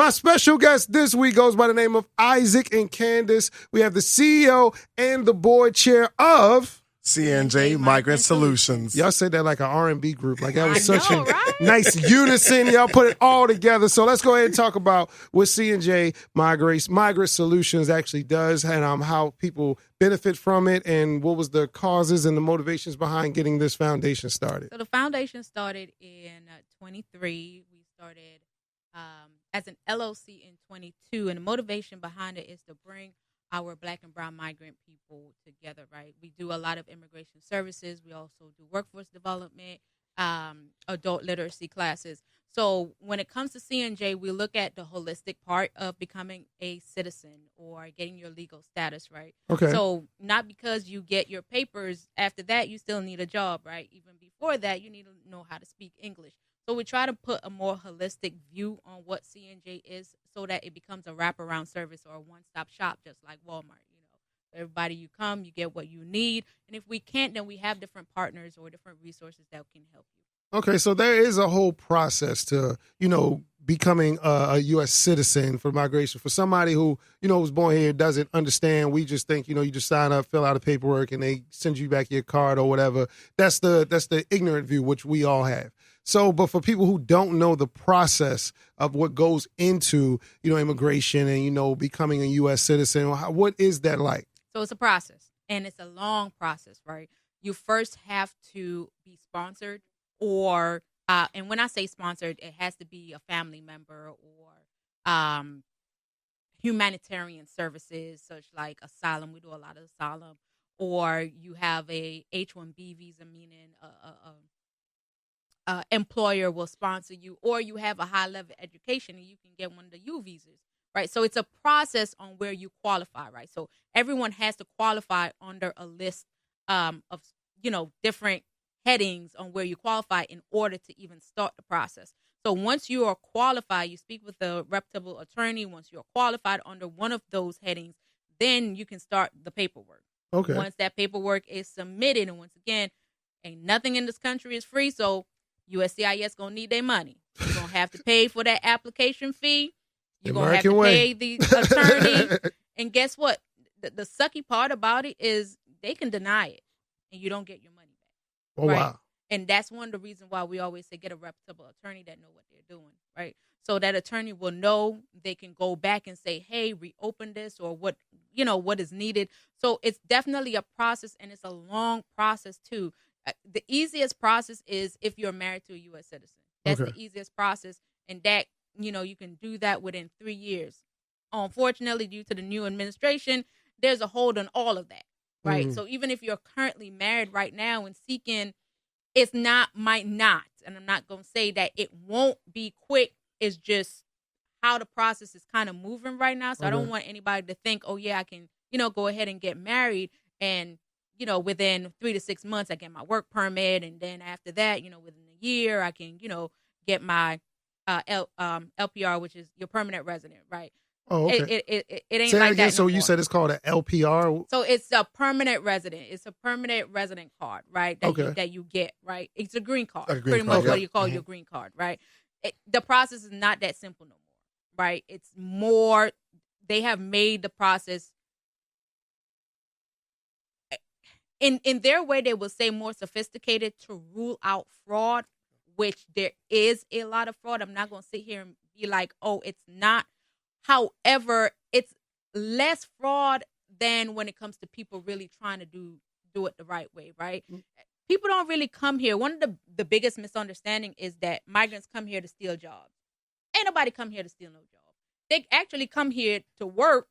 My special guest this week goes by the name of Isaac and Candace. We have the CEO and the board chair of C&J Migrant Solutions. Y'all said that like an R&B group. Like that was such a nice unison. Y'all put it all together. So let's go ahead and talk about what C&J Migrant Solutions actually does and how people benefit from it and what was the causes and the motivations behind getting this foundation started. So the foundation started in 23. We started as an LLC in 22. And the motivation behind it is to bring our Black and brown migrant people together, right? We do a lot of immigration services. We also do workforce development, adult literacy classes. So when it comes to C&J, we look at the holistic part of becoming a citizen or getting your legal status, right? Okay. So not because you get your papers, after that, you still need a job, right? Even before that, you need to know how to speak English. So we try to put a more holistic view on what C&J is so that it becomes a wraparound service or a one-stop shop, just like Walmart. You know, everybody you come, you get what you need. And if we can't, then we have different partners or different resources that can help you. Okay, so there is a whole process to, becoming a U.S. citizen for migration. For somebody who, was born here, doesn't understand, we just think, you just sign up, fill out the paperwork, and they send you back your card or whatever. That's the ignorant view, which we all have. So, but for people who don't know the process of what goes into, immigration and, becoming a U.S. citizen, what is that like? So it's a process, and it's a long process, right? You first have to be sponsored or, and when I say sponsored, it has to be a family member or humanitarian services, such like asylum. We do a lot of asylum. Or you have a H-1B visa, meaning employer will sponsor you, or you have a high level education and you can get one of the U visas, right? So it's a process on where you qualify, right? So everyone has to qualify under a list of different headings on where you qualify in order to even start the process. So once you are qualified, you speak with a reputable attorney. Once you're qualified under one of those headings, then you can start the paperwork. Okay. Once that paperwork is submitted, and once again, ain't nothing in this country is free, so USCIS gonna need their money. You're gonna have to pay for that application fee. You're gonna have to pay the attorney. And guess what? The sucky part about it is they can deny it, and you don't get your money back. Oh, right? wow. And that's one of the reasons why we always say get a reputable attorney that know what they're doing, right? So that attorney will know they can go back and say, hey, reopen this or what is needed. So it's definitely a process, and it's a long process too. The easiest process is if you're married to a U.S. citizen. That's the easiest process, and that, you can do that within 3 years. Unfortunately, due to the new administration, there's a hold on all of that, right? Mm-hmm. So even if you're currently married right now and seeking, might not, and I'm not going to say that it won't be quick. It's just how the process is kind of moving right now. So I don't want anybody to think, oh, yeah, I can, go ahead and get married and, within 3 to 6 months, I get my work permit. And then after that, within a year, I can, get my LPR, which is your permanent resident, right? Oh, okay. It ain't Say like again, that. So you said it's called an LPR? So it's a permanent resident. It's a permanent resident card, right? That you get, right? It's a green card. Pretty much what you call your green card, right? The process is not that simple no more, right? It's more, they have made the process, in their way, they will say more sophisticated to rule out fraud, which there is a lot of fraud. I'm not going to sit here and be like, oh, it's not. However, it's less fraud than when it comes to people really trying to do it the right way, right? Mm-hmm. People don't really come here. One of the biggest misunderstanding is that migrants come here to steal jobs. Ain't nobody come here to steal no job. They actually come here to work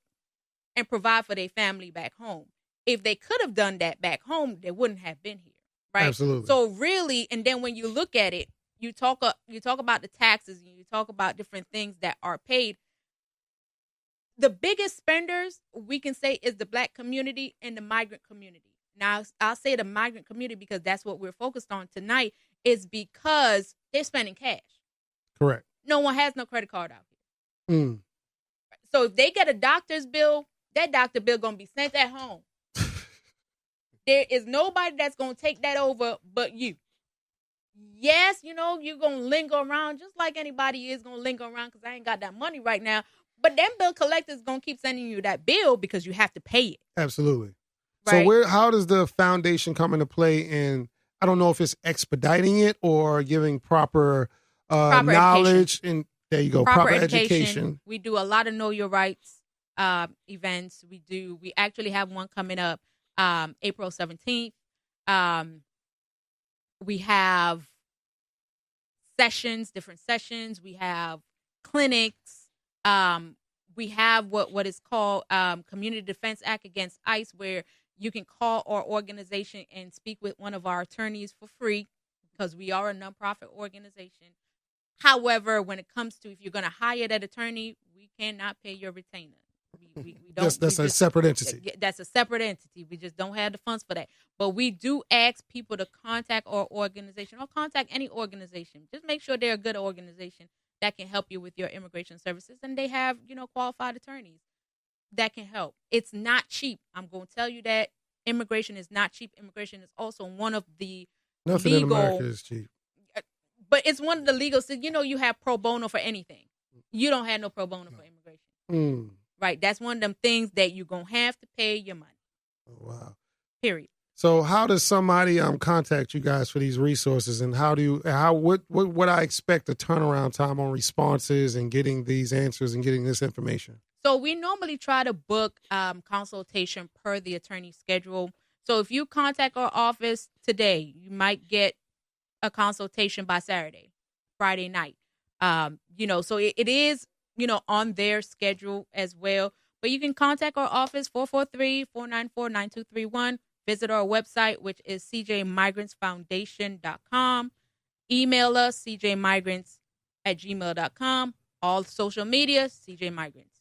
and provide for their family back home. If they could have done that back home, they wouldn't have been here, right? Absolutely. So really, and then when you look at it, you talk about the taxes and you talk about different things that are paid. The biggest spenders, we can say, is the Black community and the migrant community. Now, I'll say the migrant community because that's what we're focused on tonight, is because they're spending cash. Correct. No one has no credit card out here. Mm. So if they get a doctor's bill, that doctor bill going to be sent at home. There is nobody that's going to take that over but you. yes, you're going to linger around just like anybody is going to linger around because I ain't got that money right now. But then bill collectors going to keep sending you that bill because you have to pay it. Absolutely. Right? So how does the foundation come into play in, I don't know if it's expediting it or giving proper knowledge education. and there you go, proper education. We do a lot of Know Your Rights events. We actually have one coming up April 17th. We have different sessions. We have clinics. We have what is called Community Defense Act against ICE, where you can call our organization and speak with one of our attorneys for free because we are a nonprofit organization. However, when it comes to if you're going to hire that attorney, we cannot pay your retainer. We don't. That's a separate entity. That's a separate entity. We just don't have the funds for that. But we do ask people to contact our organization or contact any organization. Just make sure they're a good organization that can help you with your immigration services, and they have qualified attorneys that can help. It's not cheap. I'm going to tell you that immigration is not cheap. Immigration is also one of the nothing legal, in America is cheap. But it's one of the legal. So, you have pro bono for anything. You don't have no pro bono for immigration. Right. That's one of them things that you're going to have to pay your money. Oh, wow. Period. So how does somebody contact you guys for these resources, and what I expect a turnaround time on responses and getting these answers and getting this information? So we normally try to book consultation per the attorney's schedule. So if you contact our office today, you might get a consultation by Saturday, Friday night. So it is, on their schedule as well. But you can contact our office, 443-494-9231. Visit our website, which is cjmigrantsfoundation.com. Email us, cjmigrants@gmail.com. All social media, CJ Migrants.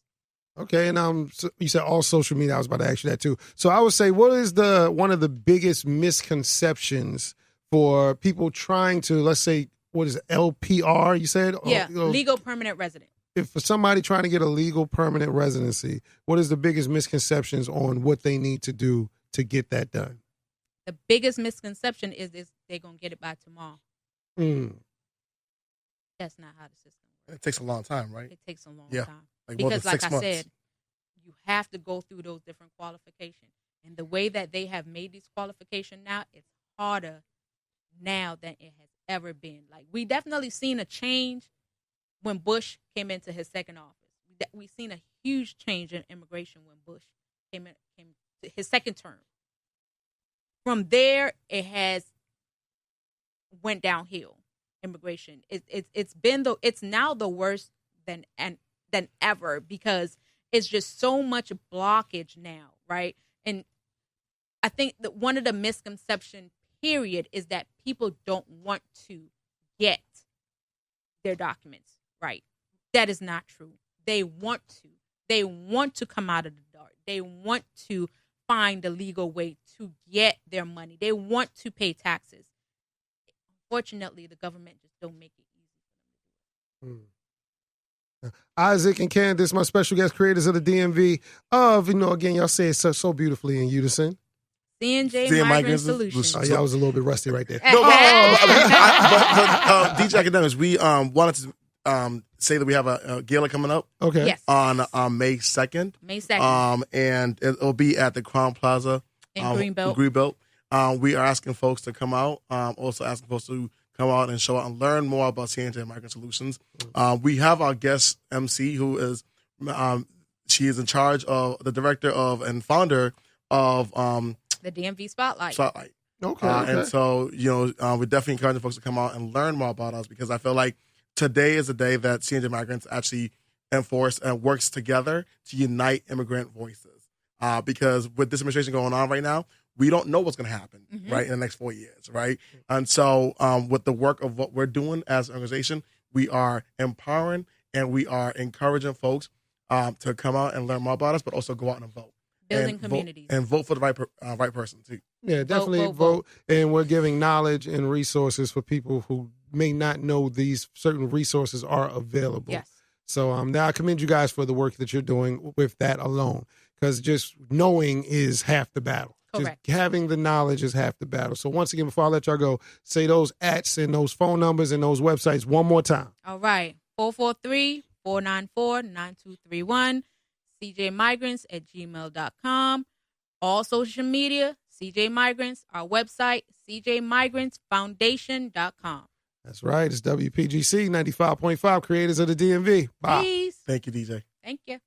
Okay, and so you said all social media. I was about to ask you that too. So I would say, what is one of the biggest misconceptions for people trying to, let's say, what is it, LPR? You said, yeah, legal permanent resident. If for somebody trying to get a legal permanent residency, what is the biggest misconceptions on what they need to do to get that done? The biggest misconception is they're gonna get it by tomorrow. That's not how the system works. It takes a long time, right? It takes a long time. Because like I months. said, you have to go through those different qualifications. And the way that they have made these qualifications now, it's harder now than it has ever been. Like, we definitely seen a change when Bush came into his second office. We've seen a huge change in immigration when Bush came to his second term. From there, it has went downhill. Immigration, it's now the worst than ever because it's just so much blockage now, right? And I think that one of the misconception period is that people don't want to get their documents right. That is not true. They want to. They want to come out of the dark. They want to find a legal way to get their money. They want to pay taxes. Fortunately, the government just don't make it easy. Isaac and Candace, my special guest creators of the DMV again, y'all say it so beautifully in unison. C&J Migrant Solutions. Oh, yeah, I was a little bit rusty right there. No, DJ AKADEMIKS, we wanted to say that we have a gala coming up. Okay. Yes. On May 2nd. May 2nd. And it'll be at the Crown Plaza in Greenbelt. We are asking folks to come out. Also asking folks to come out and show out and learn more about C&J Migrant Solutions. We have our guest MC, who is she is in charge of the director of and founder of the DMV Spotlight. Okay. And so we're definitely encouraging folks to come out and learn more about us, because I feel like today is a day that C&J Migrants actually enforce and works together to unite immigrant voices. Because with this administration going on right now, we don't know what's going to happen, right, in the next 4 years, right? And so with the work of what we're doing as an organization, we are empowering and we are encouraging folks to come out and learn more about us, but also go out and vote. Building communities. Vote for the right person, too. Yeah, definitely vote. And we're giving knowledge and resources for people who may not know these certain resources are available. Yes. So now I commend you guys for the work that you're doing with that alone, because just knowing is half the battle. Correct. Just having the knowledge is half the battle. So once again, before I let y'all go, say those @ and those phone numbers and those websites one more time. All right. 443-494-9231. cjmigrants@gmail.com. All social media, CJ Migrants. Our website, cjmigrantsfoundation.com. That's right. It's WPGC 95.5, creators of the DMV. Bye. Peace. Thank you, DJ. Thank you.